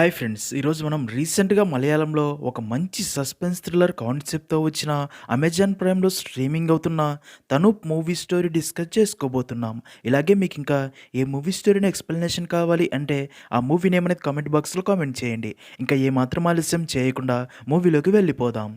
Hi friends! ఈరోజు మనం రీసెంట్‌గా మలయాళంలో ఒక మంచి సస్పెన్స్ థ్రిల్లర్ కాన్సెప్ట్‌తో వచ్చిన అమెజాన్ ప్రైమ్‌లో స్ట్రీమింగ్ అవుతున్న 'తనూప్' మూవీ స్టోరీ డిస్కస్ చేసుకోబోతున్నాం. ఇలాగే మీకింకా ఏ మూవీ స్టోరీని ఎక్స్‌ప్లనేషన్ కావాలి అంటే ఆ మూవీ నేమ్ అనేది కామెంట్ బాక్స్‌లో కామెంట్ చేయండి. ఇంకా ఏమాత్రం ఆలస్యం చేయకుండా మూవీలోకి వెళ్ళిపోదాం.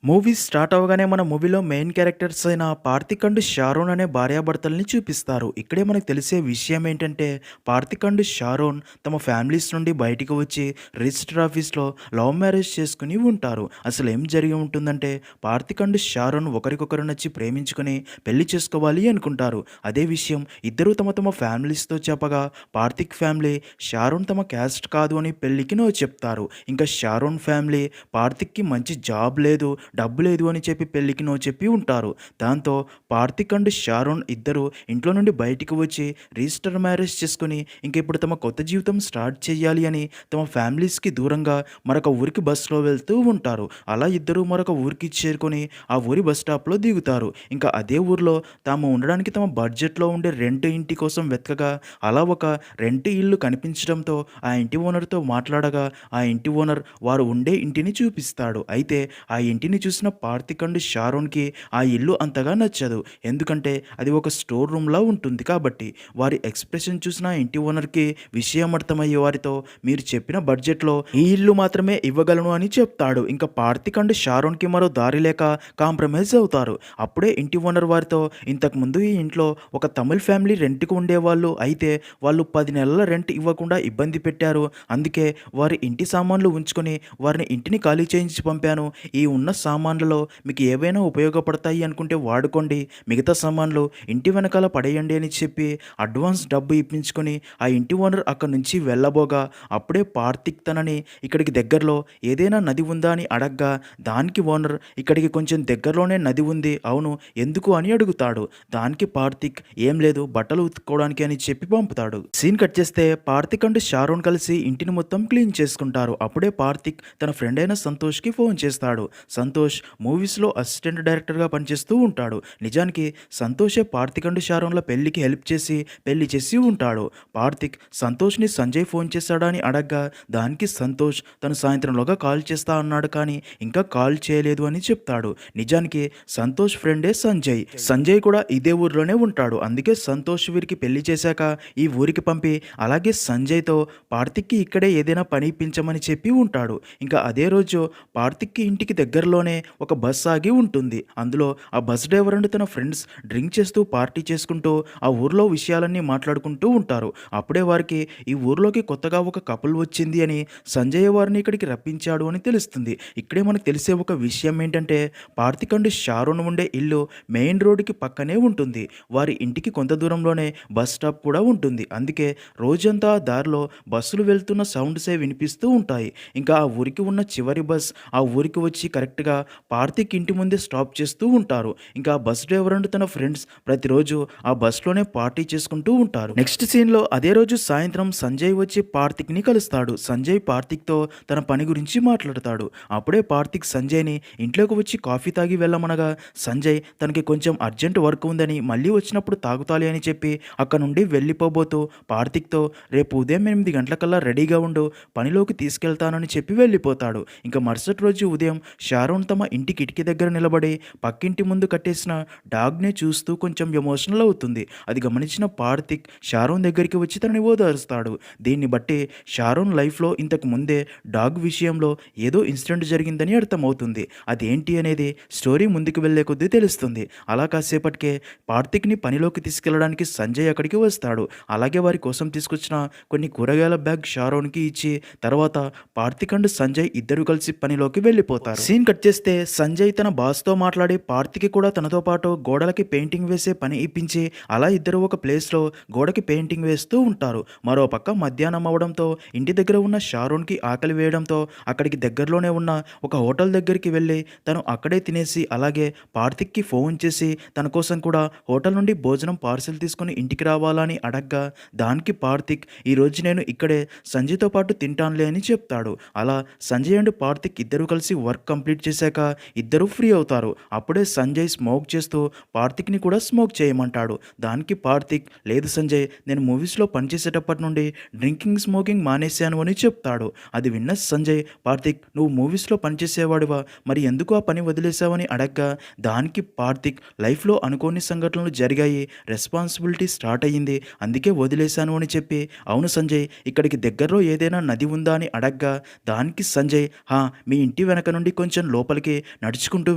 మూవీ స్టార్ట్ అవ్వగానే మన మూవీలో మెయిన్ క్యారెక్టర్స్ అయిన కార్తిక్ అండ్ షారోన్ అనే భార్యాభర్తల్ని చూపిస్తారు. ఇక్కడే మనకు తెలిసే విషయం ఏంటంటే కార్తిక్ అండ్ షారోన్ తమ ఫ్యామిలీస్ నుండి బయటికి వచ్చి రిజిస్టర్ ఆఫీస్లో లవ్ మ్యారేజ్ చేసుకుని ఉంటారు. అసలు ఏం జరిగి ఉంటుందంటే కార్తిక్ అండ్ షారోన్ ఒకరికొకరు నచ్చి ప్రేమించుకుని పెళ్లి చేసుకోవాలి అనుకుంటారు. అదే విషయం ఇద్దరు తమ తమ ఫ్యామిలీస్తో చెప్పగా కార్తిక్ ఫ్యామిలీ షారోన్ తమ క్యాస్ట్ కాదు అని పెళ్లికి నో చెప్తారు. ఇంకా షారోన్ ఫ్యామిలీ కార్తిక్కి మంచి జాబ్ లేదు, డబ్బు లేదు అని చెప్పి పెళ్ళికి నో చెప్పి ఉంటారు. దాంతో కార్తిక్ అండ్ షారోన్ ఇద్దరు ఇంట్లో నుండి బయటికి వచ్చి రిజిస్టర్ మ్యారేజ్ చేసుకుని ఇంక ఇప్పుడు తమ కొత్త జీవితం స్టార్ట్ చేయాలి అని తమ ఫ్యామిలీస్కి దూరంగా మరొక ఊరికి బస్సులో వెళ్తూ ఉంటారు. అలా ఇద్దరు మరొక ఊరికి చేరుకొని ఆ ఊరి బస్ స్టాప్లో దిగుతారు. ఇంకా అదే ఊరిలో తాము ఉండడానికి తమ బడ్జెట్లో ఉండే రెంట్ ఇంటి కోసం వెతకగా అలా ఒక రెంట్ ఇల్లు కనిపించడంతో ఆ ఇంటి ఓనర్తో మాట్లాడగా ఆ ఇంటి ఓనర్ వారు ఉండే ఇంటిని చూపిస్తాడు. అయితే ఆ ఇంటిని చూసిన కార్తిక్ అండ్ షారోన్‌కి ఆ ఇల్లు అంతగా నచ్చదు. ఎందుకంటే అది ఒక స్టోర్ రూమ్‌లా ఉంటుంది కాబట్టి. వారి ఎక్స్‌ప్రెషన్ చూసిన ఆ ఇంటి ఓనర్‌కి విషయం అర్థమయ్యే వారితో మీరు చెప్పిన బడ్జెట్‌లో ఈ ఇల్లు మాత్రమే ఇవ్వగలను అని చెప్తాడు. ఇంకా కార్తిక్ అండ్ షారోన్‌కి మరో దారి లేక కాంప్రమైజ్ అవుతారు. అప్పుడే ఇంటి ఓనర్ వారితో ఇంతకుముందు ఈ ఇంట్లో ఒక తమిళ్ ఫ్యామిలీ రెంట్‌కి ఉండేవాళ్ళు. అయితే వాళ్ళు 10 నెలల రెంట్ ఇవ్వకుండా ఇబ్బంది పెట్టారు. అందుకే వారి ఇంటి సామాన్లు ఉంచుకొని వారిని ఇంటిని ఖాళీ చేయించి పంపాను. ఈ ఉన్న సామాన్లలో మీకు ఏవైనా ఉపయోగపడతాయి అనుకుంటే వాడుకోండి. మిగతా సామాన్లు ఇంటి వెనకాల పడేయండి అని చెప్పి అడ్వాన్స్ డబ్బు ఇప్పించుకొని ఆ ఇంటి ఓనర్ అక్కడి నుంచి వెళ్ళబోగా అప్పుడే కార్తిక్ తనని ఇక్కడికి దగ్గరలో ఏదైనా నది ఉందా అని అడగ్గా దానికి ఓనర్ ఇక్కడికి కొంచెం దగ్గరలోనే నది ఉంది, అవును ఎందుకు అని అడుగుతాడు. దానికి కార్తిక్ ఏం లేదు బట్టలు ఉతుక్కోవడానికి అని చెప్పి పంపుతాడు. సీన్ కట్ చేస్తే కార్తిక్ అండ్ షారోన్ కలిసి ఇంటిని మొత్తం క్లీన్ చేసుకుంటారు. అప్పుడే కార్తిక్ తన ఫ్రెండ్ అయిన సంతోష్కి ఫోన్ చేస్తాడు. సంతోష్ మూవీస్లో అసిస్టెంట్ డైరెక్టర్గా పనిచేస్తూ ఉంటాడు. నిజానికి సంతోషే కార్తిక్ అండ్ షారోన్ల పెళ్లికి హెల్ప్ చేసి పెళ్లి చేసి ఉంటాడు. కార్తిక్ సంతోష్ని సంజయ్ ఫోన్ చేశాడా అని అడగ్గా దానికి సంతోష్ తను సాయంత్రంలోగా కాల్ చేస్తా అన్నాడు కానీ ఇంకా కాల్ చేయలేదు అని చెప్తాడు. నిజానికి సంతోష్ ఫ్రెండే సంజయ్. సంజయ్ కూడా ఇదే ఊర్లోనే ఉంటాడు. అందుకే సంతోష్ వీరికి పెళ్లి చేశాక ఈ ఊరికి పంపి అలాగే సంజయ్తో కార్తిక్కి ఇక్కడే ఏదైనా పని ఇప్పించమని చెప్పి ఉంటాడు. ఇంకా అదే రోజు కార్తిక్కి ఇంటికి దగ్గరలోనే ఒక బస్ ఆగి ఉంటుంది. అందులో ఆ బస్ డ్రైవర్ అండ్ తన ఫ్రెండ్స్ డ్రింక్ చేస్తూ పార్టీ చేసుకుంటూ ఆ ఊర్లో విషయాలన్నీ మాట్లాడుకుంటూ ఉంటారు. అప్పుడే వారికి ఈ ఊర్లోకి కొత్తగా ఒక కపుల్ వచ్చింది అని సంజయ్ వారిని ఇక్కడికి రప్పించాడు అని తెలుస్తుంది. ఇక్కడే మనకు తెలిసే ఒక విషయం ఏంటంటే కార్తిక్ అండ్ షారోన్ ఉండే ఇల్లు మెయిన్ రోడ్డుకి పక్కనే ఉంటుంది. వారి ఇంటికి కొంత దూరంలోనే బస్ స్టాప్ కూడా ఉంటుంది. అందుకే రోజంతా దారిలో బస్సులు వెళ్తున్న సౌండ్సే వినిపిస్తూ ఉంటాయి. ఇంకా ఆ ఊరికి ఉన్న చివరి బస్ ఆ ఊరికి వచ్చి కరెక్ట్‌గా కార్తిక్ ఇంటి ముందే స్టాప్ చేస్తూ ఉంటారు. ఇంకా ఆ బస్ డ్రైవర్ అండ్ తన ఫ్రెండ్స్ ప్రతిరోజు ఆ బస్‌లోనే పార్టీ చేసుకుంటూ ఉంటారు. నెక్స్ట్ సీన్‌లో అదే రోజు సాయంత్రం సంజయ్ వచ్చి కార్తిక్‌ని కలుస్తాడు. సంజయ్ కార్తిక్‌తో తన పని గురించి మాట్లాడతాడు. అప్పుడే కార్తిక్ సంజయ్‌ని ఇంట్లోకి వచ్చి కాఫీ తాగి వెళ్ళమనగా సంజయ్ తనకి కొంచెం అర్జెంట్ వర్క్ ఉందని మళ్ళీ వచ్చినప్పుడు తాగుతాలి అని చెప్పి అక్కడ నుండి వెళ్ళిపోబోతూ కార్తిక్‌తో రేపు ఉదయం 8 గంటలకల్లా రెడీగా ఉండు, పనిలోకి తీసుకెళ్తానని చెప్పి వెళ్ళిపోతాడు. ఇంకా మరుసటి రోజు ఉదయం షారోన్ తమ ఇంటి కిటికీ దగ్గర నిలబడి పక్కింటి ముందు కట్టేసిన డాగ్‌ని చూస్తూ కొంచెం ఎమోషనల్ అవుతుంది. అది గమనించిన కార్తిక్ షారోన్ దగ్గరికి వచ్చి తనని ఓదారుస్తాడు. దీన్ని బట్టి షారోన్ లైఫ్‌లో ఇంతకు ముందే డాగ్ విషయంలో ఏదో ఇన్సిడెంట్ జరిగిందని అర్థమవుతుంది. అదేంటి అనేది స్టోరీ ముందుకు వెళ్ళే కొద్దీ తెలుస్తుంది. అలా కాసేపటికే కార్తిక్‌ని పనిలోకి తీసుకెళ్లడానికి సంజయ్ అక్కడికి వస్తాడు. అలాగే వారి కోసం తీసుకొచ్చిన కొన్ని కూరగాయల బ్యాగ్ షారోన్‌కి ఇచ్చి తర్వాత కార్తిక్ అండ్ సంజయ్ ఇద్దరు కలిసి పనిలోకి వెళ్ళిపోతారు. సీన్ కట్ చేస్తే సంజయ్ తన బాస్‌తో మాట్లాడి కార్తిక్‌కి కూడా తనతో పాటు గోడలకి పెయింటింగ్ వేసే పని ఇప్పించి అలా ఇద్దరు ఒక ప్లేస్‌లో గోడకి పెయింటింగ్ వేస్తూ ఉంటారు. మరోపక్క మధ్యాహ్నం అవ్వడంతో ఇంటి దగ్గర ఉన్న షారోన్‌కి ఆకలి వేయడంతో అక్కడికి దగ్గరలోనే ఉన్న ఒక హోటల్ దగ్గరికి వెళ్ళి తను అక్కడే తినేసి అలాగే కార్తిక్‌కి ఫోన్ చేసి తన కోసం కూడా హోటల్ నుండి భోజనం పార్సెల్ తీసుకొని ఇంటికి రావాలని అడగ్గా దానికి కార్తిక్ ఈరోజు నేను ఇక్కడే సంజయ్‌తో పాటు తింటానులే అని చెప్తాడు. అలా సంజయ్ అండ్ కార్తిక్ ఇద్దరు కలిసి వర్క్ కంప్లీట్ చేసి చేశాక ఇద్దరూ ఫ్రీ అవుతారు. అప్పుడే సంజయ్ స్మోక్ చేస్తూ పార్థిక్‌ని కూడా స్మోక్ చేయమంటాడు. దానికి పార్థిక్, లేదు సంజయ్, నేను మూవీస్‌లో పనిచేసేటప్పటి నుండి డ్రింకింగ్, స్మోకింగ్ మానేశాను అని చెప్తాడు. అది విన్న సంజయ్, పార్థిక్, నువ్వు మూవీస్‌లో పనిచేసేవాడివా? మరి ఎందుకు ఆ పని వదిలేసావని అడగ్గా, దానికి పార్థిక్, లైఫ్‌లో అనుకోని సంఘటనలు జరిగాయి. రెస్పాన్సిబిలిటీ స్టార్ట్ అయ్యింది. అందుకే వదిలేశాను అని చెప్పి, అవును సంజయ్, ఇక్కడికి దగ్గరలో ఏదైనా నది ఉందా అని అడగ్గా, దానికి సంజయ్, హా, మీ ఇంటి వెనక నుండి కొంచెం లోపలికి నడుచుకుంటూ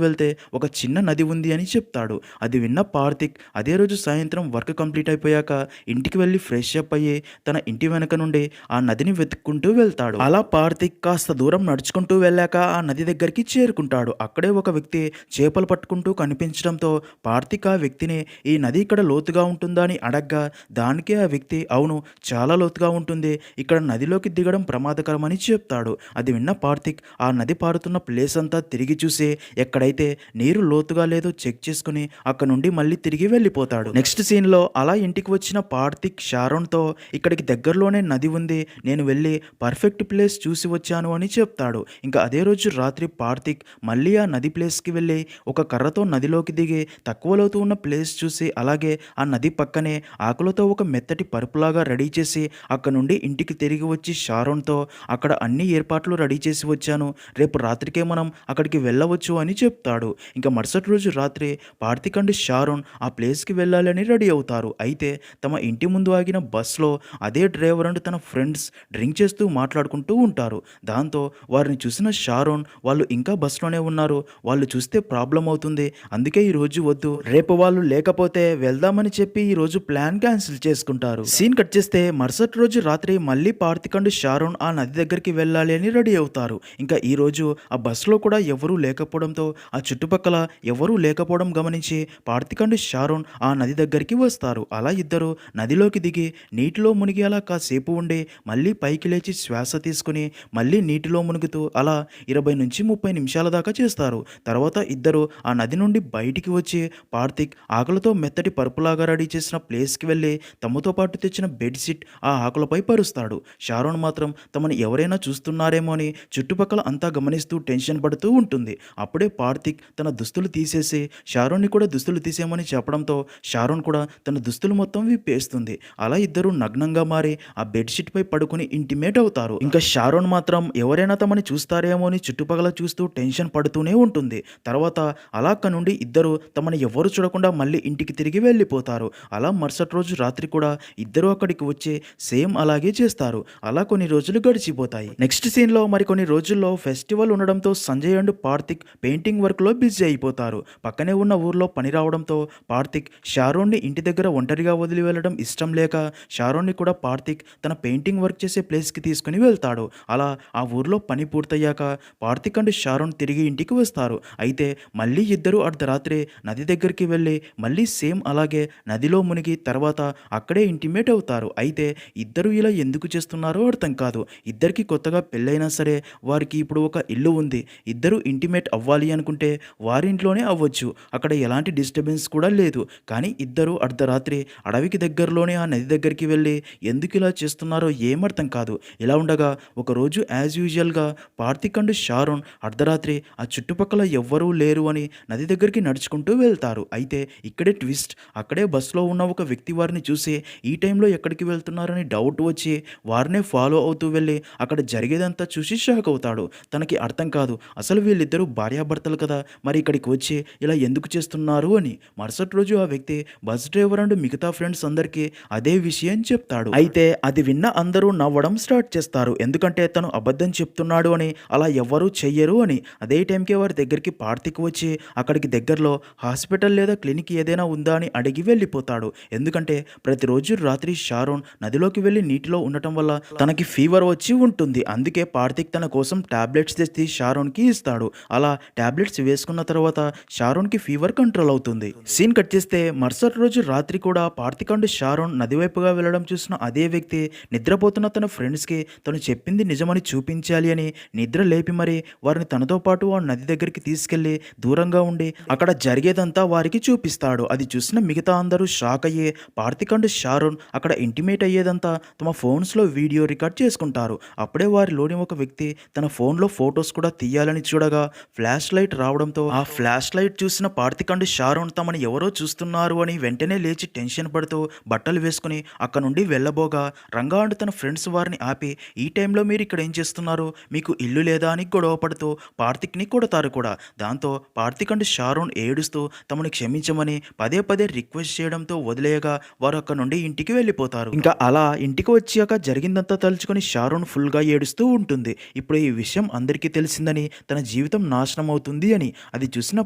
వెళ్తే ఒక చిన్న నది ఉంది అని చెప్తాడు. అది విన్న పార్థిక్ అదే రోజు సాయంత్రం వర్క్ కంప్లీట్ అయిపోయాక ఇంటికి వెళ్ళి ఫ్రెష్ అప్ అయ్యి తన ఇంటి వెనక నుండి ఆ నదిని వెతుక్కుంటూ వెళ్తాడు. అలా పార్థిక్ కాస్త దూరం నడుచుకుంటూ వెళ్ళాక ఆ నది దగ్గరికి చేరుకుంటాడు. అక్కడే ఒక వ్యక్తి చేపలు పట్టుకుంటూ కనిపించడంతో పార్థిక్ ఆ వ్యక్తిని, ఈ నది ఇక్కడ లోతుగా ఉంటుందా అని అడగ్గా, దానికే ఆ వ్యక్తి, అవును, చాలా లోతుగా ఉంటుంది, ఇక్కడ నదిలోకి దిగడం ప్రమాదకరమని చెప్తాడు. అది విన్న పార్థిక్ ఆ నది పారుతున్న ప్లేస్ అంతా తిరిగి చూసి ఎక్కడైతే నీరు లోతుగా లేదో చెక్ చేసుకుని అక్కడ నుండి మళ్ళీ తిరిగి వెళ్ళిపోతాడు. నెక్స్ట్ సీన్లో అలా ఇంటికి వచ్చిన పార్థిక్ షారోన్తో, ఇక్కడికి దగ్గరలోనే నది ఉంది, నేను వెళ్ళి పర్ఫెక్ట్ ప్లేస్ చూసి వచ్చాను అని చెప్తాడు. ఇంకా అదే రోజు రాత్రి పార్థిక్ మళ్ళీ ఆ నది ప్లేస్కి వెళ్ళి ఒక కర్రతో నదిలోకి దిగి తక్కువ లోతు ఉన్న ప్లేస్ చూసి, అలాగే ఆ నది పక్కనే ఆకులతో ఒక మెత్తటి పరుపులాగా రెడీ చేసి అక్కడ నుండి ఇంటికి తిరిగి వచ్చి షారోన్తో, అక్కడ అన్ని ఏర్పాట్లు రెడీ చేసి వచ్చాను, రేపు రాత్రికే మనం అక్కడికి వెళ్ళవచ్చు అని చెప్తాడు. ఇంకా మరుసటి రోజు రాత్రి పార్థిక్ అండ్ షారోన్ ఆ ప్లేస్కి వెళ్ళాలని రెడీ అవుతారు. అయితే తమ ఇంటి ముందు ఆగిన బస్లో అదే డ్రైవర్ అండ్ తన ఫ్రెండ్స్ డ్రింక్ చేస్తూ మాట్లాడుకుంటూ ఉంటారు. దాంతో వారిని చూసిన షారోన్, వాళ్ళు ఇంకా బస్లోనే ఉన్నారు, వాళ్ళు చూస్తే ప్రాబ్లం అవుతుంది, అందుకే ఈరోజు వద్దు, రేపు వాళ్ళు లేకపోతే వెళ్దామని చెప్పి ఈరోజు ప్లాన్ క్యాన్సిల్ చేసుకుంటారు. సీన్ కట్ చేస్తే మరుసటి రోజు రాత్రి మళ్ళీ పార్థిక్ అండ్ షారోన్ ఆ నది దగ్గరికి వెళ్ళాలి అని రెడీ అవుతారు. ఇంకా ఈ రోజు ఆ బస్సులో కూడా ఎవరూ లేకపోవడంతో, ఆ చుట్టుపక్కల ఎవరూ లేకపోవడం గమనించి పార్థిక్ అండ్ షారోన్ ఆ నది దగ్గరికి వస్తారు. అలా ఇద్దరు నదిలోకి దిగి నీటిలో మునిగి అలా కాసేపు ఉండి మళ్ళీ పైకి లేచి శ్వాస తీసుకుని మళ్ళీ నీటిలో మునుగుతూ అలా 20 నుంచి 30 నిమిషాల దాకా చేస్తారు. తర్వాత ఇద్దరు ఆ నది నుండి బయటికి వచ్చి పార్థిక్ ఆకులతో మెత్తటి పరుపులాగా రెడీ చేసిన ప్లేస్కి వెళ్ళి తమతో పాటు తెచ్చిన బెడ్షీట్ ఆ ఆకులపై పరుస్తాడు. షారోన్ మాత్రం తమను ఎవరైనా చూస్తున్నారేమో అని చుట్టుపక్కల అంతా గమనిస్తూ టెన్షన్ పడుతూ ఉంటుంది. అప్పుడే పార్థిక్ తన దుస్తులు తీసేసి షారోన్ని కూడా దుస్తులు తీసేయమని చెప్పడంతో షారోన్ కూడా తన దుస్తులు మొత్తం విప్పేస్తుంది. అలా ఇద్దరు నగ్నంగా మారి ఆ బెడ్షీట్ పై పడుకుని ఇంటిమేట్ అవుతారు. ఇంకా షారోన్ మాత్రం ఎవరైనా తమని చూస్తారేమో అని చుట్టుపక్కల చూస్తూ టెన్షన్ పడుతూనే ఉంటుంది. తర్వాత అలా అక్కడి నుండి ఇద్దరు తమని ఎవరు చూడకుండా మళ్ళీ ఇంటికి తిరిగి వెళ్ళిపోతారు. అలా మరుసటి రోజు రాత్రి కూడా ఇద్దరు అక్కడికి వచ్చి సేమ్ అలాగే చేస్తారు. అలా కొన్ని రోజులు గడిచిపోతాయి. నెక్స్ట్ సీన్లో మరికొన్ని రోజుల్లో ఫెస్టివల్ ఉండడంతో సంజయ్ అండ్ పార్థిక్ పెయింటింగ్ వర్క్లో బిజీ అయిపోతారు. పక్కనే ఉన్న ఊర్లో పని రావడంతో పార్థిక్ షారోన్ని ఇంటి దగ్గర ఒంటరిగా వదిలి వెళ్ళడం ఇష్టం లేక షారోన్ని కూడా పార్థిక్ తన పెయింటింగ్ వర్క్ చేసే ప్లేస్కి తీసుకుని వెళ్తాడు. అలా ఆ ఊర్లో పని పూర్తయ్యాక పార్థిక్ అండ్ షారోన్ తిరిగి ఇంటికి వస్తారు. అయితే మళ్ళీ ఇద్దరు అర్ధరాత్రి నది దగ్గరికి వెళ్ళి మళ్ళీ సేమ్ అలాగే నదిలో మునిగి తర్వాత అక్కడే ఇంటిమేట్ అవుతారు. అయితే ఇద్దరు ఇలా ఎందుకు చేస్తున్నారో అర్థం కాదు. ఇద్దరికి కొత్తగా పెళ్ళైనా సరే వారికి ఇప్పుడు ఒక ఇల్లు ఉంది. ఇద్దరు ఇంటిమేట్ అవ్వాలి అనుకుంటే వారింట్లోనే అవ్వచ్చు, అక్కడ ఎలాంటి డిస్టర్బెన్స్ కూడా లేదు. కానీ ఇద్దరు అర్ధరాత్రి అడవికి దగ్గరలోనే ఆ నది దగ్గరికి వెళ్ళి ఎందుకు ఇలా చేస్తున్నారో ఏమర్థం కాదు. ఇలా ఉండగా ఒకరోజు యాజ్ యూజువల్గా పార్థిక్ అండ్ షారోన్ అర్ధరాత్రి ఆ చుట్టుపక్కల ఎవ్వరూ లేరు అని నది దగ్గరికి నడుచుకుంటూ వెళ్తారు. అయితే ఇక్కడే ట్విస్ట్, అక్కడే బస్సులో ఉన్న ఒక వ్యక్తి వారిని చూసి ఈ టైంలో ఎక్కడికి వెళ్తున్నారని డౌట్ వచ్చి వారినే ఫాలో అవుతూ వెళ్ళి అక్కడ జరిగేదంతా చూసి షాక్ అవుతాడు. తనకి అర్థం కాదు, అసలు వీళ్ళిద్దరూ భార్యాభర్తలు కదా, మరి ఇక్కడికి వచ్చి ఇలా ఎందుకు చేస్తున్నారు అని. మరుసటి రోజు ఆ వ్యక్తి బస్ డ్రైవర్ అండ్ మిగతా ఫ్రెండ్స్ అందరికీ అదే విషయం చెప్తాడు. అయితే అది విన్న అందరూ నవ్వడం స్టార్ట్ చేస్తారు. ఎందుకంటే తను అబద్ధం చెప్తున్నాడు అని, అలా ఎవ్వరూ చెయ్యరు అని. అదే టైంకే వారి దగ్గరికి పార్థిక్ వచ్చి అక్కడికి దగ్గరలో హాస్పిటల్ లేదా క్లినిక్ ఏదైనా ఉందా అని అడిగి వెళ్ళిపోతాడు. ఎందుకంటే ప్రతిరోజు రాత్రి షారోన్ నదిలోకి వెళ్ళి నీటిలో ఉండటం వల్ల తనకి ఫీవర్ వచ్చి ఉంటుంది. అందుకే పార్థిక్ తన కోసం టాబ్లెట్స్ తెచ్చి షారోన్కి ఇస్తాడు. అలా టాబ్లెట్స్ వేసుకున్న తర్వాత షారోన్కి ఫీవర్ కంట్రోల్ అవుతుంది. సీన్ కట్ చేస్తే మరుసటి రోజు రాత్రి కూడా పార్థిక్ అండ్ షారోన్ నది వైపుగా వెళ్ళడం చూసిన అదే వ్యక్తి నిద్రపోతున్న తన ఫ్రెండ్స్కి తను చెప్పింది నిజమని చూపించాలి అని నిద్ర లేపి మరి వారిని తనతో పాటు ఆ నది దగ్గరికి తీసుకెళ్లి దూరంగా ఉండి అక్కడ జరిగేదంతా వారికి చూపిస్తాడు. అది చూసిన మిగతా అందరూ షాక్ అయ్యి పార్థిక్ అండ్ షారోన్ అక్కడ ఇంటిమేట్ అయ్యేదంతా తమ ఫోన్స్లో వీడియో రికార్డ్ చేసుకుంటారు. అప్పుడే వారిలోని ఒక వ్యక్తి తన ఫోన్లో ఫొటోస్ కూడా తీయాలని చూడగా ఉండగా ఫ్లాష్ లైట్ రావడంతో ఆ ఫ్లాష్ లైట్ చూసిన కార్తిక్ అండ్ షారోన్ తమని ఎవరో చూస్తున్నారు అని వెంటనే లేచి టెన్షన్ పడుతూ బట్టలు వేసుకుని అక్కడ నుండి వెళ్ళబోగా రంగా అండ్ తన ఫ్రెండ్స్ వారిని ఆపి ఈ టైంలో మీరు ఇక్కడ ఏం చేస్తున్నారు, మీకు ఇల్లు లేదా అని గొడవ పడుతూ కార్తిక్ని కొడతారు కూడా. దాంతో కార్తిక్ అండ్ షారోన్ ఏడుస్తూ తమని క్షమించమని పదే పదే రిక్వెస్ట్ చేయడంతో వదిలేయగా వారు అక్కడ నుండి ఇంటికి వెళ్ళిపోతారు. ఇంకా అలా ఇంటికి వచ్చాక జరిగిందంతా తలుచుకొని షారోన్ ఫుల్గా ఏడుస్తూ ఉంటుంది. ఇప్పుడు ఈ విషయం అందరికీ తెలిసిందని, తన జీవితం నాశనం అవుతుంది అని. అది చూసిన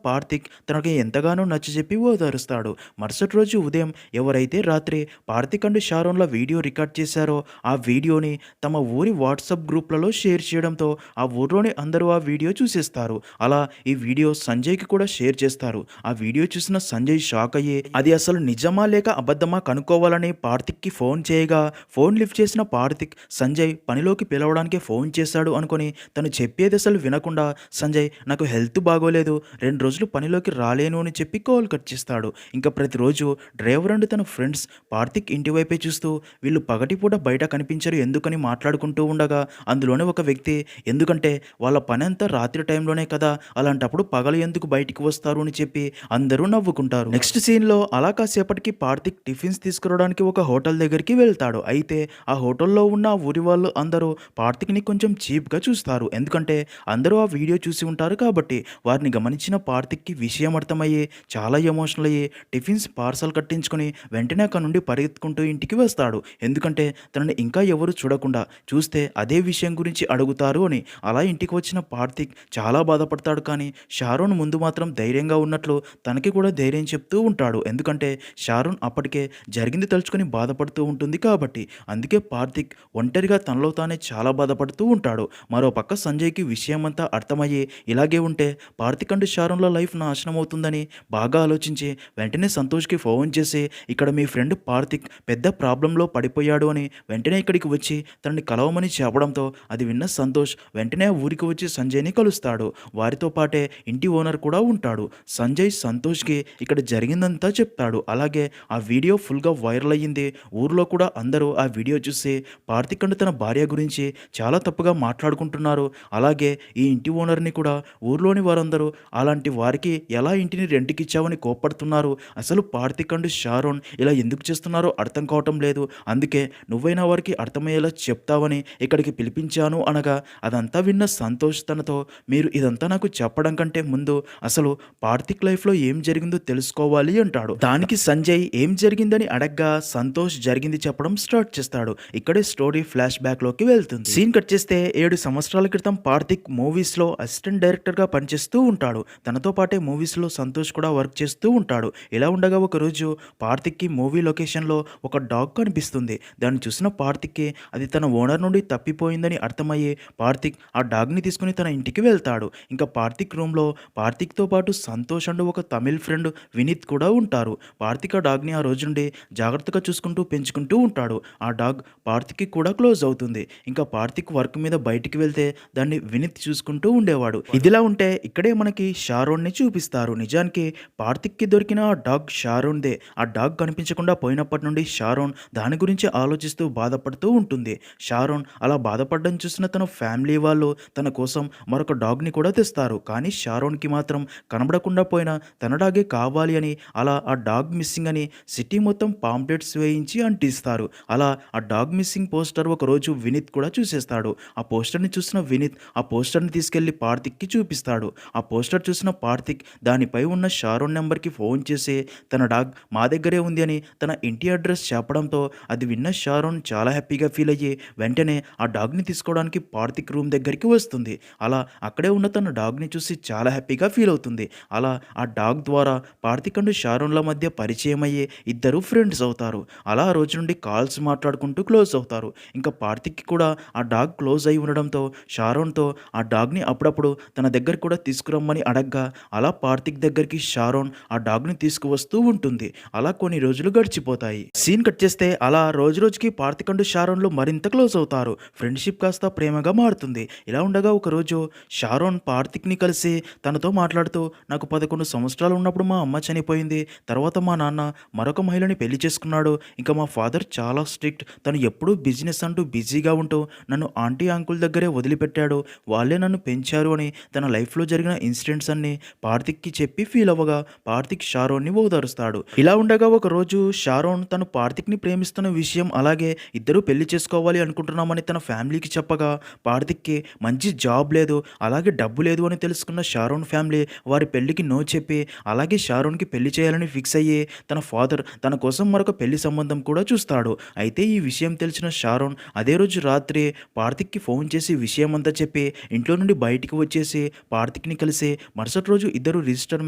కార్తిక్ తనకి ఎంతగానో నచ్చజెప్పి ఓదారుస్తాడు. మరుసటి రోజు ఉదయం ఎవరైతే రాత్రి కార్తిక్ అండ్ షారోన్ల వీడియో రికార్డ్ చేశారో ఆ వీడియోని తమ ఊరి వాట్సాప్ గ్రూప్లలో షేర్ చేయడంతో ఆ ఊర్లోని అందరూ ఆ వీడియో చూసేస్తారు. అలా ఈ వీడియో సంజయ్కి కూడా షేర్ చేస్తారు. ఆ వీడియో చూసిన సంజయ్ షాక్ అయ్యి అది అసలు నిజమా లేక అబద్ధమా కనుక్కోవాలని కార్తిక్కి ఫోన్ చేయగా ఫోన్ లిఫ్ట్ చేసిన కార్తిక్ సంజయ్ పనిలోకి పిలవడానికి ఫోన్ చేశాడు అనుకొని తను చెప్పేది అసలు వినకుండా సంజయ్ నాకు హెల్త్ బాగోలేదు, 2 రోజులు పనిలోకి రాలేను అని చెప్పి కాల్ కట్ చేస్తాడు. ఇంకా ప్రతిరోజు డ్రైవర్ అండ్ తన ఫ్రెండ్స్ కార్తిక్ ఇంటి వైపే చూస్తూ వీళ్ళు పగటిపూట బయట కనిపించరు ఎందుకని మాట్లాడుకుంటూ ఉండగా అందులోనే ఒక వ్యక్తి ఎందుకంటే వాళ్ళ పని అంతా రాత్రి టైంలోనే కదా, అలాంటప్పుడు పగలు ఎందుకు బయటికి వస్తారు అని చెప్పి అందరూ నవ్వుకుంటారు. నెక్స్ట్ సీన్లో అలా కాసేపటికి కార్తిక్ టిఫిన్స్ తీసుకురావడానికి ఒక హోటల్ దగ్గరికి వెళ్తాడు. అయితే ఆ హోటల్లో ఉన్న ఆ ఊరి వాళ్ళు అందరూ కార్తిక్ని కొంచెం చీప్గా చూస్తారు. ఎందుకంటే అందరూ ఆ వీడియో చూసి ఉంటారు కాబట్టి. వారిని గమనించిన కార్తిక్కి విషయం అర్థమయ్యి చాలా ఎమోషనల్ అయ్యి టిఫిన్స్ పార్సల్ కట్టించుకొని వెంటనే అక్కడ నుండి పరిగెత్తుకుంటూ ఇంటికి వస్తాడు. ఎందుకంటే తనని ఇంకా ఎవరు చూడకుండా చూస్తే అదే విషయం గురించి అడుగుతారు అని. అలా ఇంటికి వచ్చిన కార్తిక్ చాలా బాధపడతాడు. కానీ షారోన్ ముందు మాత్రం ధైర్యంగా ఉన్నట్లు తనకి కూడా ధైర్యం చెప్తూ ఉంటాడు. ఎందుకంటే షారోన్ అప్పటికే జరిగింది తలుచుకొని బాధపడుతూ ఉంటుంది కాబట్టి. అందుకే కార్తిక్ ఒంటరిగా తనలో తానే చాలా బాధపడుతూ ఉంటాడు. మరో పక్క సంజయ్కి విషయమంతా అర్థమయ్యి ఇలాగే ఉంటే కార్తిక్ అండ్ షారోన్ల లైఫ్ నాశనం అవుతుందని బాగా ఆలోచించి వెంటనే సంతోష్కి ఫోన్ చేసి ఇక్కడ మీ ఫ్రెండ్ కార్తిక్ పెద్ద ప్రాబ్లంలో పడిపోయాడు అని వెంటనే ఇక్కడికి వచ్చి తనని కలవమని చెప్పడంతో అది విన్న సంతోష్ వెంటనే ఊరికి వచ్చి సంజయ్ని కలుస్తాడు. వారితో పాటే ఇంటి ఓనర్ కూడా ఉంటాడు. సంజయ్ సంతోష్కి ఇక్కడ జరిగిందంతా చెప్తాడు. అలాగే ఆ వీడియో ఫుల్గా వైరల్ అయ్యింది. ఊర్లో కూడా అందరూ ఆ వీడియో చూసి కార్తిక్ అండ్ తన భార్య గురించి చాలా తప్పుగా మాట్లాడుకుంటున్నారు. అలాగే ఈ ఇంటి ఓనర్ని కూడా ఊర్లోని వారందరూ అలాంటి వారికి ఎలా ఇంటిని రెంట్కి ఇచ్చావని కోప్పడుతున్నారు. అసలు కార్తిక్ అండ్ షారోన్ ఇలా ఎందుకు చేస్తున్నారో అర్థం కావటం లేదు, అందుకే నువ్వైనా వారికి అర్థమయ్యేలా చెప్తావని ఇక్కడికి పిలిపించాను అనగా అదంతా విన్న సంతోష్ తనతో మీరు ఇదంతా నాకు చెప్పడం కంటే ముందు అసలు కార్తిక్ లైఫ్లో ఏం జరిగిందో తెలుసుకోవాలి అంటాడు. దానికి సంజయ్ ఏం జరిగిందని అడగ్గా సంతోష్ జరిగింది చెప్పడం స్టార్ట్ చేస్తాడు. ఇక్కడే స్టోరీ ఫ్లాష్ బ్యాక్లోకి వెళ్తుంది. సీన్ కట్ చేస్తే 7 సంవత్సరాల క్రితం కార్తిక్ మూవీస్లో అసిస్టెంట్ డైరెక్టర్గా పనిచేస్తూ ఉంటాడు. తనతో పాటే మూవీస్లో సంతోష్ కూడా వర్క్ చేస్తూ ఉంటాడు. ఇలా ఉండగా ఒకరోజు కార్తిక్కి మూవీ లొకేషన్లో ఒక డాగ్ కనిపిస్తుంది. దాన్ని చూసిన కార్తిక్కి అది తన ఓనర్ నుండి తప్పిపోయిందని అర్థమయ్యి కార్తిక్ ఆ డాగ్ని తీసుకుని తన ఇంటికి వెళ్తాడు. ఇంకా కార్తిక్ రూమ్లో కార్తిక్తో పాటు సంతోష్ అండ్ ఒక తమిళ్ ఫ్రెండ్ వినీత్ కూడా ఉంటారు. కార్తిక్ ఆ డాగ్ని ఆ రోజు నుండి జాగ్రత్తగా చూసుకుంటూ పెంచుకుంటూ ఉంటాడు. ఆ డాగ్ కార్తిక్కి కూడా క్లోజ్ అవుతుంది. ఇంకా కార్తిక్ వర్క్ మీద బయటికి వెళ్తే దాన్ని వినీత్ చూసుకుంటూ ఉండేవాడు. ఇదిలా ఉంటే ఇక్కడే మనకి షారోన్ని చూపిస్తారు. నిజానికి కార్తిక్కి దొరికిన ఆ డాగ్ షారోన్దే. ఆ డాగ్ కనిపించకుండా పోయినప్పటి నుండి షారోన్ దాని గురించి ఆలోచిస్తూ బాధపడుతూ ఉంటుంది. షారోన్ అలా బాధపడడం చూసిన తన ఫ్యామిలీ వాళ్ళు తన కోసం మరొక డాగ్ని కూడా తెస్తారు. కానీ షారోన్కి మాత్రం కనబడకుండా పోయిన తన డాగే కావాలి అని అలా ఆ డాగ్ మిస్సింగ్ అని సిటీ మొత్తం పాంప్లెట్స్ వేయించి అంటిస్తారు. అలా ఆ డాగ్ మిస్సింగ్ పోస్టర్ ఒకరోజు వినీత్ కూడా చూసేస్తాడు. ఆ పోస్టర్ని చూసిన వినీత్ ఆ పోస్టర్ని తీసుకెళ్లి కార్తిక్కి చూపిస్తాడు. ఆ పోస్టర్ చూసిన కార్తిక్ దానిపై ఉన్న షారోన్ నెంబర్కి ఫోన్ చేసి తన డాగ్ మా దగ్గరే ఉంది అని తన ఇంటి అడ్రస్ చెప్పడంతో అది విన్న షారోన్ చాలా హ్యాపీగా ఫీల్ అయ్యి వెంటనే ఆ డాగ్ని తీసుకోవడానికి కార్తిక్ రూమ్ దగ్గరికి వస్తుంది. అలా అక్కడే ఉన్న తన డాగ్ని చూసి చాలా హ్యాపీగా ఫీల్ అవుతుంది. అలా ఆ డాగ్ ద్వారా కార్తిక్ అండ్ షారోన్ల మధ్య పరిచయం అయ్యి ఇద్దరు ఫ్రెండ్స్ అవుతారు. అలా ఆ రోజు నుండి కాల్స్ మాట్లాడుకుంటూ క్లోజ్ అవుతారు. ఇంకా కార్తిక్కి కూడా ఆ డాగ్ క్లోజ్ అయి ఉండడంతో షారోన్తో ఆ డాగ్ని అప్పుడప్పుడు తన దగ్గర కూడా తీసుకురమ్మని అడగ్గా అలా కార్తిక్ దగ్గరికి షారోన్ ఆ డాగ్ని తీసుకువస్తూ ఉంటుంది. అలా కొన్ని రోజులు గడిచిపోతాయి. సీన్ కట్ చేస్తే అలా రోజు రోజుకి కార్తిక్ అండ్ షారోన్లు మరింత క్లోజ్ అవుతారు. ఫ్రెండ్షిప్ కాస్త ప్రేమగా మారుతుంది. ఇలా ఉండగా ఒకరోజు షారోన్ కార్తిక్ని కలిసి తనతో మాట్లాడుతూ నాకు 11 సంవత్సరాలు ఉన్నప్పుడు మా అమ్మ చనిపోయింది. తర్వాత మా నాన్న మరొక మహిళని పెళ్లి చేసుకున్నాడు. ఇంకా మా ఫాదర్ చాలా స్ట్రిక్ట్. తను ఎప్పుడూ బిజినెస్ అంటూ బిజీగా ఉంటూ నన్ను ఆంటీ అంకుల్ దగ్గరే వదిలిపెట్టాడు. వాళ్ళే నన్ను పెంచారు అని తన లైఫ్లో జరిగిన ఇన్సిడెంట్స్ అన్ని పార్థిక్కి చెప్పి ఫీల్ అవ్వగా పార్థిక్ షారోన్ని ఓదారుస్తాడు. ఇలా ఉండగా ఒకరోజు షారోన్ తను పార్థిక్ని ప్రేమిస్తున్న విషయం అలాగే ఇద్దరూ పెళ్లి చేసుకోవాలి అనుకుంటున్నామని తన ఫ్యామిలీకి చెప్పగా పార్థిక్కి మంచి జాబ్ లేదు, అలాగే డబ్బు లేదు అని తెలుసుకున్న షారోన్ ఫ్యామిలీ వారి పెళ్లికి నో చెప్పి అలాగే షారోన్కి పెళ్లి చేయాలని ఫిక్స్ అయ్యి తన ఫాదర్ తన కోసం మరొక పెళ్లి సంబంధం కూడా చూస్తాడు. అయితే ఈ విషయం తెలిసిన షారోన్ అదే రోజు రాత్రి పార్థిక్కి ఫోన్ చేసి విషయం అంతా చెప్పి ఇంట్లో నుండి బయటికి వచ్చేసి పార్థిక్ని కలిసి మరుసటి రోజు ఇద్దరు రిజిస్టర్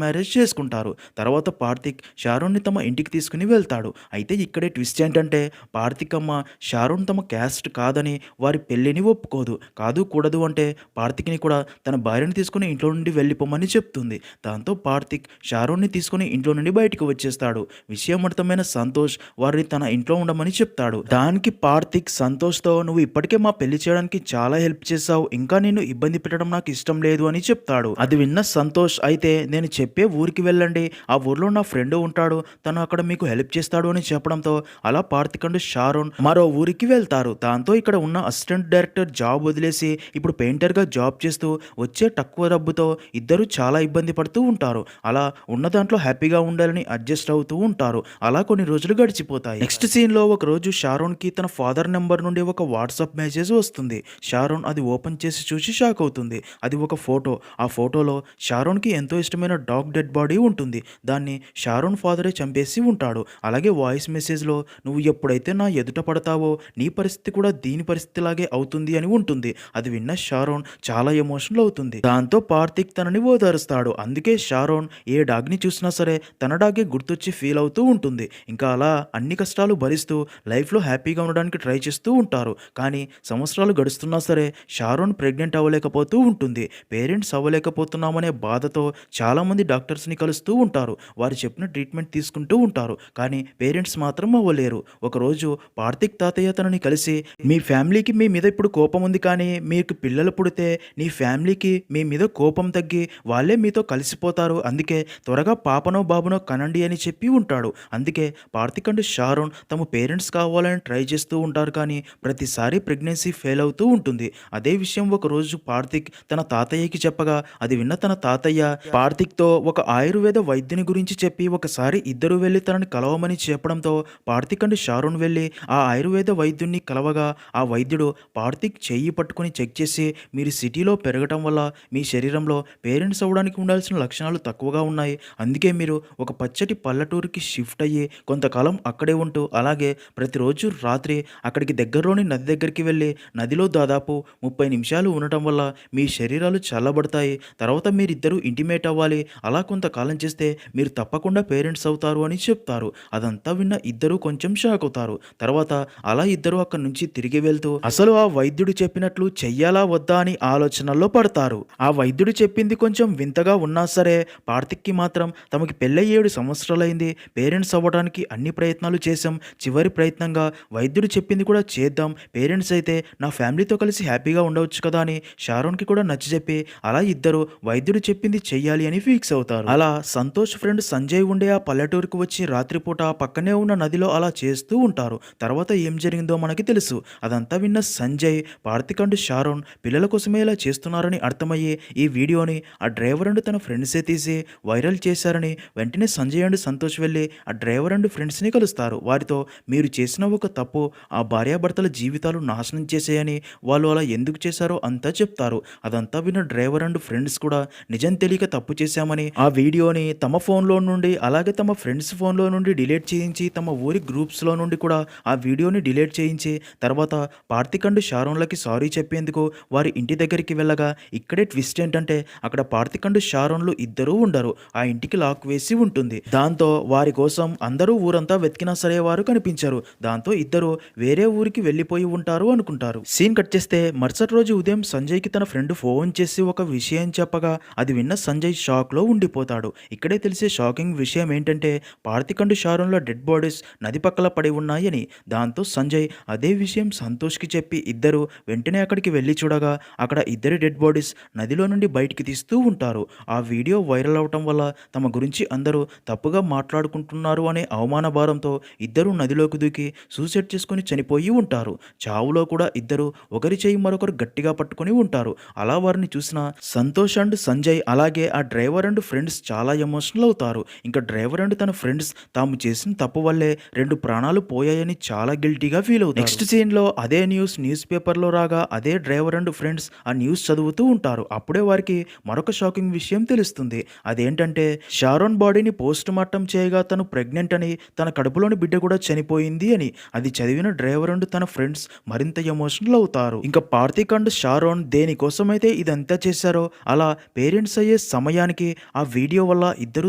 మ్యారేజ్ చేసుకుంటారు. తర్వాత పార్థిక్ షారోన్ని తమ ఇంటికి తీసుకుని వెళ్తాడు. అయితే ఇక్కడే ట్విస్ట్ ఏంటంటే పార్థిక్ అమ్మ షారోన్ తమ క్యాస్ట్ కాదని వారి పెళ్లిని ఒప్పుకోదు. కాదు కూడదు అంటే పార్థిక్ని కూడా తన భార్యను తీసుకుని ఇంట్లో నుండి వెళ్ళిపోమని చెప్తుంది. దాంతో పార్థిక్ షారోన్ని తీసుకుని ఇంట్లో నుండి బయటికి వచ్చేస్తాడు. విషయం అర్థమైన సంతోష్ వారిని తన ఇంట్లో ఉండమని చెప్తాడు. దానికి పార్థిక్ సంతోష్తో నువ్వు ఇప్పటికే మా పెళ్లి చేయడానికి చాలా హెల్ప్ చేశావు, ఇంకా నేను ఇబ్బంది పెట్టడం నాకు ఇష్టం లేదు అని చెప్తాడు. అది విన్న సంతోష్ అయితే నేను చెప్పే ఊరికి వెళ్ళండి, ఆ ఊర్లో నా ఫ్రెండ్ ఉంటాడు, తను అక్కడ మీకు హెల్ప్ చేస్తాడు అని చెప్పడంతో అలా పార్థిక్ అండ్ షారోన్ మరో ఊరికి వెళ్తారు. దాంతో ఇక్కడ ఉన్న అసిస్టెంట్ డైరెక్టర్ జాబ్ వదిలేసి ఇప్పుడు పెయింటర్గా జాబ్ చేస్తూ వచ్చే తక్కువ డబ్బుతో ఇద్దరు చాలా ఇబ్బంది పడుతూ ఉంటారు. అలా ఉన్న దాంట్లో హ్యాపీగా ఉండాలని అడ్జస్ట్ అవుతూ ఉంటారు. అలా కొన్ని రోజులు గడిచిపోతాయి. నెక్స్ట్ సీన్లో ఒక రోజు షారోన్కి తన ఫాదర్ నెంబర్ నుండి ఒక వాట్సాప్ మెసేజ్ వస్తుంది. షారోన్ అది ఓపెన్ చేసి చూసి షాక్ అవుతుంది. అది ఒక ఫోటో. ఆ ఫోటోలో షారోన్కి ఎంతో ఇష్టమైన డాగ్ డెడ్ బాడీ ఉంటుంది. దాన్ని షారోన్ ఫాదరే చంపేసి ఉంటాడు. అలాగే వాయిస్ మెసేజ్లో నువ్వు ఎప్పుడైతే నా ఎదుట పడతావో నీ పరిస్థితి కూడా దీని పరిస్థితిలాగే అవుతుంది అని ఉంటుంది. అది విన్న షారోన్ చాలా ఎమోషనల్ అవుతుంది. దాంతో పార్థిక్ తనని ఓదారుస్తాడు. అందుకే షారోన్ ఏ డాగ్ని చూసినా సరే తన డాగే గుర్తొచ్చి ఫీల్ అవుతూ ఉంటుంది. ఇంకా అలా అన్ని కష్టాలు భరిస్తూ లైఫ్లో హ్యాపీగా ఉండడానికి ట్రై చేస్తూ ఉంటారు. కానీ సంవత్సరాలు గడుస్తున్నా సరే షారోన్ ప్రెగ్నెంట్ అవ్వలేకపోతూ ఉంటుంది. పేరెంట్స్ అవ్వలేకపోతున్నామనే బాధతో చాలామంది డాక్టర్స్ని కలుస్తూ ఉంటారు. వారు చెప్పిన ట్రీట్మెంట్ తీసుకుంటూ ఉంటారు. కానీ పేరెంట్స్ మాత్రం అవ్వలేరు. ఒకరోజు పార్థిక్ తాతయ్య తనని కలిసి మీ ఫ్యామిలీకి మీ మీద ఇప్పుడు కోపం ఉంది, కానీ మీకు పిల్లలు పుడితే నీ ఫ్యామిలీకి మీ మీద కోపం తగ్గి వాళ్ళే మీతో కలిసిపోతారు, అందుకే త్వరగా పాపనో బాబునో కనండి అని చెప్పి ఉంటాడు. అందుకే పార్థిక్ అండ్ షారోన్ తమ పేరెంట్స్ కావాలని ట్రై చేస్తూ ఉంటారు. కానీ ప్రతిసారి ప్రెగ్నెన్సీ ఫెయిల్ అవుతూ ఉంటుంది. అదే విషయం ఒకరోజు పార్థిక్ తన తాతయ్యకి చెప్పగా అది విన్న తన తాతయ్య పార్థిక్తో ఒక ఆయుర్వేద వైద్యుని గురించి చెప్పి ఒకసారి ఇద్దరు వెళ్ళి తనని కలవమని చెప్పడంతో పార్థిక్ అండ్ షారోన్ వెళ్ళి ఆ ఆయుర్వేద వైద్యున్ని కలవగా ఆ వైద్యుడు పార్థిక్ చెయ్యి పట్టుకొని చెక్ చేసి మీరు సిటీలో పెరగటం వల్ల మీ శరీరంలో పేరెంట్స్ అవ్వడానికి ఉండాల్సిన లక్షణాలు తక్కువగా ఉన్నాయి, అందుకే మీరు ఒక పచ్చటి పల్లెటూరుకి షిఫ్ట్ అయ్యి కొంతకాలం అక్కడే ఉంటూ అలాగే ప్రతిరోజు రాత్రి అక్కడికి దగ్గరలోని నది దగ్గరికి వెళ్ళి నదిలో దాదాపు 30 నిమిషాలు ఉండటం వల్ల మీ శరీరాలు చల్లబడతాయి, తర్వాత మీరిద్దరూ ఇంటిమేట్ అవ్వాలి, అలా కొంతకాలం చేస్తే మీరు తప్పకుండా పేరెంట్స్ అవుతారు అని చెప్తారు. అదంతా విన్న ఇద్దరు కొంచెం షాక్ అవుతారు. తర్వాత అలా ఇద్దరు అక్కడి నుంచి తిరిగి వెళ్తూ అసలు ఆ వైద్యుడు చెప్పినట్లు చెయ్యాలా వద్దా అని ఆలోచనల్లో పడతారు. ఆ వైద్యుడు చెప్పింది కొంచెం వింతగా ఉన్నా సరే పార్థిక్కి మాత్రం తమకి పెళ్ళై 7 సంవత్సరాలైంది, పేరెంట్స్ అవ్వడానికి అన్ని ప్రయత్నాలు చేశాం, చివరి ప్రయత్నంగా వైద్యుడు చెప్పింది కూడా చేద్దాం, పేరెంట్స్ అయితే నా ఫ్యామిలీతో కలిసి హ్యాపీగా ఉండవచ్చు కదా అని షారోన్కి కూడా నచ్చజెప్పి అలా ఇద్దరు వైద్యుడు చెప్పింది చెయ్యాలి అని ఫిక్స్ అవుతారు. అలా సంతోష్ ఫ్రెండ్ సంజయ్ ఉండే ఆ పల్లెటూరుకు వచ్చి రాత్రిపూట పక్కనే ఉన్న నదిలో అలా చేస్తూ ఉంటారు. తర్వాత ఏం జరిగిందో మనకి తెలుసు. అదంతా విన్న సంజయ్ పార్థిక్ అండ్ షారోన్ పిల్లల కోసమే ఇలా చేస్తున్నారని అర్థమయ్యి ఈ వీడియోని ఆ డ్రైవర్ అండ్ తన ఫ్రెండ్సే తీసి వైరల్ చేశారని వెంటనే సంజయ్ అండ్ సంతోష్ వెళ్ళి ఆ డ్రైవర్ అండ్ ఫ్రెండ్స్ని కలుస్తారు. వారితో మీరు చేసిన ఒక తప్పు ఆ భార్యాభర్తల జీవితాలు నాశనం చేసేయని, వాళ్ళు అలా ఎందుకు చేశారో అంతా చెప్తారు. అదంతా విన్న డ్రైవర్ అండ్ ఫ్రెండ్స్ కూడా నిజం తెలియక తప్పు చేశామని ఆ వీడియోని తమ ఫోన్లో నుండి అలాగే తమ ఫ్రెండ్స్ ఫోన్లో నుండి డిలీట్ చేయించి తమ ఊరి గ్రూప్స్లో నుండి కూడా ఆ వీడియోని డిలీట్ చేయించి తర్వాత పార్థిక్ అండ్ షారోన్లకి సారీ చెప్పేందుకు వారి ఇంటి దగ్గరికి వెళ్ళగా ఇక్కడే ట్విస్ట్ ఏంటంటే అక్కడ పార్థిక్ అండ్ షారోన్లు ఇద్దరూ ఉండరు. ఆ ఇంటికి లాక్ వేసి ఉంటుంది. దాంతో వారి కోసం అందరూ ఊరంతా వెతికినా సరే వారు కనిపించరు. దాంతో ఇద్దరు వేరే ఊరికి వెళ్ళిపోయి ఉంటారు అనుకుంటారు. సీన్ కట్ చేస్తే మరుసటి రోజు ఉదయం సంజయ్కి తన ఫ్రెండ్ ఫోన్ చేసి ఒక విషయం చెప్పగా అది విన్న సంజయ్ షాక్లో ఉండిపోతాడు. ఇక్కడే తెలిసే షాకింగ్ విషయం ఏంటంటే పార్థిక్ అండ్ షారోన్ల డెడ్ బాడీస్ నది పక్కల పడి ఉన్నాయని. దాంతో సంజయ్ అదే విషయం సంతోష్కి చెప్పి ఇద్దరు వెంటనే అక్కడికి వెళ్ళి చూడగా అక్కడ ఇద్దరి డెడ్ బాడీస్ నదిలో నుండి బయటికి తీస్తూ ఉంటారు. ఆ వీడియో వైరల్ అవటం వల్ల తమ గురించి అందరూ తప్పుగా మాట్లాడుకుంటున్నారు అనే అవమాన భారంతో ఇద్దరు నదిలోకి దూకి సూసైడ్ చేసుకుని చనిపోయి ఉంటారు. చావులో కూడా ఇద్దరు ఒకరి చేయి మరొకరు గట్టిగా పట్టుకొని ఉంటారు. అలా వారు డ్రైవర్ని చూసిన సంతోష్ అండ్ సంజయ్ అలాగే ఆ డ్రైవర్ అండ్ ఫ్రెండ్స్ చాలా ఎమోషనల్ అవుతారు. ఇంకా డ్రైవర్ అండ్ తన ఫ్రెండ్స్ తాము చేసిన తప్పు వల్లే 2 ప్రాణాలు పోయాయని చాలా గిల్టీగా ఫీల్ అవుతారు. నెక్స్ట్ సీన్‌లో అదే న్యూస్ పేపర్‌లో రాగా అదే డ్రైవర్ అండ్ ఫ్రెండ్స్ ఆ న్యూస్ చదువుతూ ఉంటారు. అప్పుడే వారికి మరొక షాకింగ్ విషయం తెలుస్తుంది. అదేంటంటే షారోన్ బాడీని పోస్ట్ మార్టం చేయగా తను ప్రెగ్నెంట్ అని, తన కడుపులోని బిడ్డ కూడా చనిపోయింది అని. అది చదివిన డ్రైవర్ అండ్ తన ఫ్రెండ్స్ మరింత ఎమోషనల్ అవుతారు. ఇంకా కార్తీక్ అండ్ షారోన్ దేనికోసమైతే ఇదంతా చేశారో అలా పేరెంట్స్ అయ్యే సమయానికి ఆ వీడియో వల్ల ఇద్దరు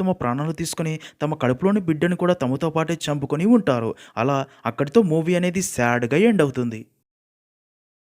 తమ ప్రాణాలు తీసుకొని తమ కడుపులోని బిడ్డను కూడా తమతో పాటే చంపుకొని ఉంటారు. అలా అక్కడితో మూవీ అనేది సాడ్‌గా ఎండ్ అవుతుంది.